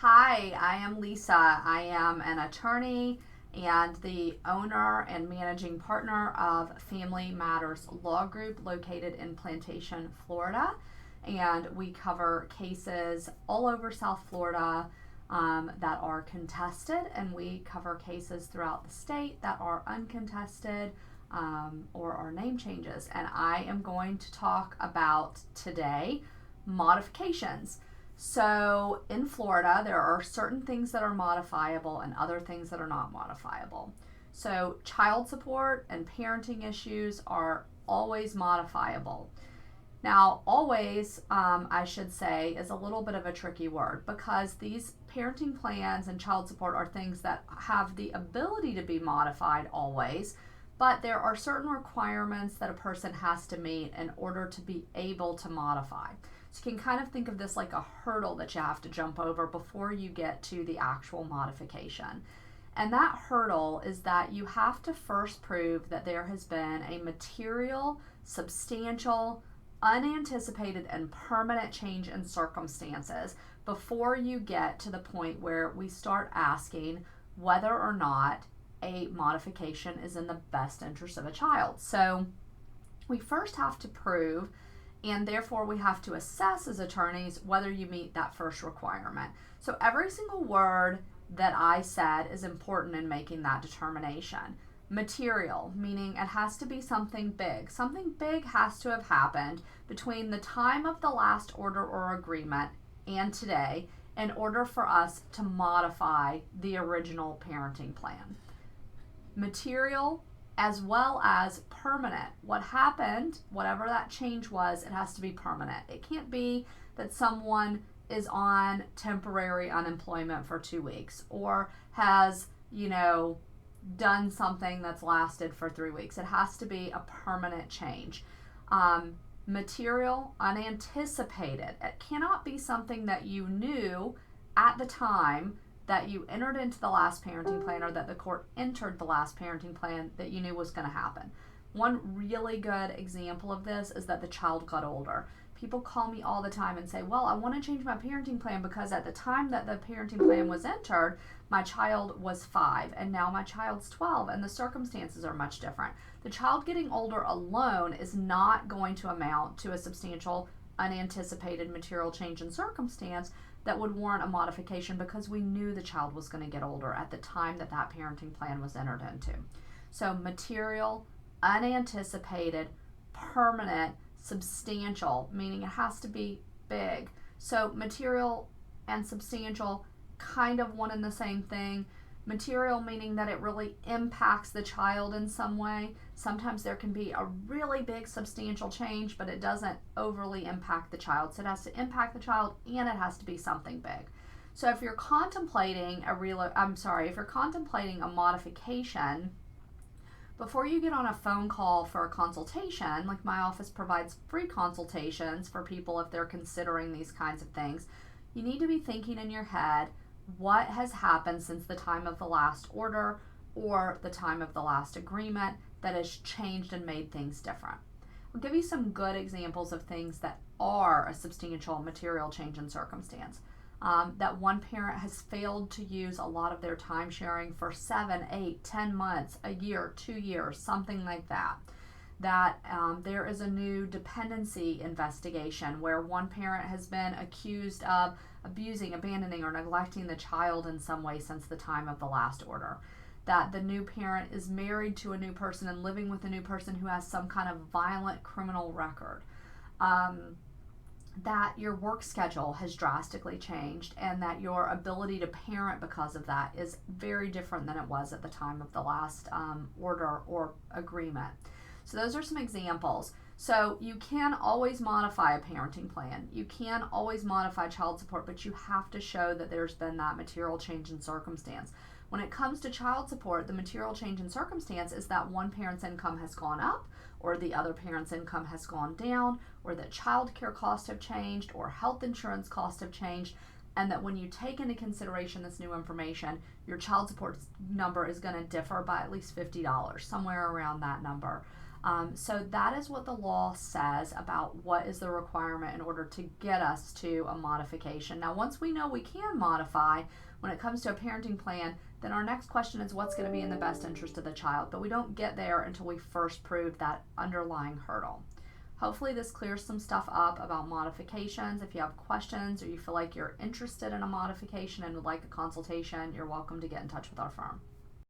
Hi, I am Lisa. I am an attorney and the owner and managing partner of Family Matters Law Group located in Plantation, Florida. And we cover cases all over South Florida that are contested, and we cover cases throughout the state that are uncontested or are name changes. And I am going to talk about today modifications. So in Florida, there are certain things that are modifiable and other things that are not modifiable. So child support and parenting issues are always modifiable. Now, always, I should say, is a little bit of a tricky word because these parenting plans and child support are things that have the ability to be modified always, but there are certain requirements that a person has to meet in order to be able to modify. So you can kind of think of this like a hurdle that you have to jump over before you get to the actual modification. And that hurdle is that you have to first prove that there has been a material, substantial, unanticipated, and permanent change in circumstances before you get to the point where we start asking whether or not a modification is in the best interest of a child. So we first have to prove, and therefore we have to assess as attorneys whether you meet that first requirement. So every single word that I said is important in making that determination. Material, meaning it has to be something big. Something big has to have happened between the time of the last order or agreement and today in order for us to modify the original parenting plan. Material as well as permanent. What happened, whatever that change was, it has to be permanent. It can't be that someone is on temporary unemployment for 2 weeks or has, done something that's lasted for 3 weeks. It has to be a permanent change. Material, unanticipated. It cannot be something that you knew at the time that you entered into the last parenting plan or that the court entered the last parenting plan that you knew was going to happen. One really good example of this is that the child got older. People call me all the time and say, well, I want to change my parenting plan because at the time that the parenting plan was entered, my child was 5 and now my child's 12 and the circumstances are much different. The child getting older alone is not going to amount to a substantial unanticipated material change in circumstance that would warrant a modification because we knew the child was going to get older at the time that that parenting plan was entered into. So material, unanticipated, permanent, substantial, meaning it has to be big. So material and substantial, kind of one and the same thing. Material meaning that it really impacts the child in some way. Sometimes there can be a really big substantial change, but it doesn't overly impact the child. So it has to impact the child and it has to be something big. So if you're contemplating if you're contemplating a modification, before you get on a phone call for a consultation, like my office provides free consultations for people if they're considering these kinds of things, you need to be thinking in your head, what has happened since the time of the last order or the time of the last agreement that has changed and made things different. I'll give you some good examples of things that are a substantial material change in circumstance. That one parent has failed to use a lot of their time sharing for 7, 8, 10 months, a year, 2 years, something like that. That there is a new dependency investigation where one parent has been accused of abusing, abandoning, or neglecting the child in some way since the time of the last order. That the new parent is married to a new person and living with a new person who has some kind of violent criminal record. That your work schedule has drastically changed and that your ability to parent because of that is very different than it was at the time of the last order or agreement. So those are some examples. So you can always modify a parenting plan. You can always modify child support, but you have to show that there's been that material change in circumstance. When it comes to child support, the material change in circumstance is that one parent's income has gone up or the other parent's income has gone down or that child care costs have changed or health insurance costs have changed, and that when you take into consideration this new information, your child support number is going to differ by at least $50, somewhere around that number. So that is what the law says about what is the requirement in order to get us to a modification. Now, once we know we can modify when it comes to a parenting plan, then our next question is what's going to be in the best interest of the child. But we don't get there until we first prove that underlying hurdle. Hopefully this clears some stuff up about modifications. If you have questions or you feel like you're interested in a modification and would like a consultation, you're welcome to get in touch with our firm.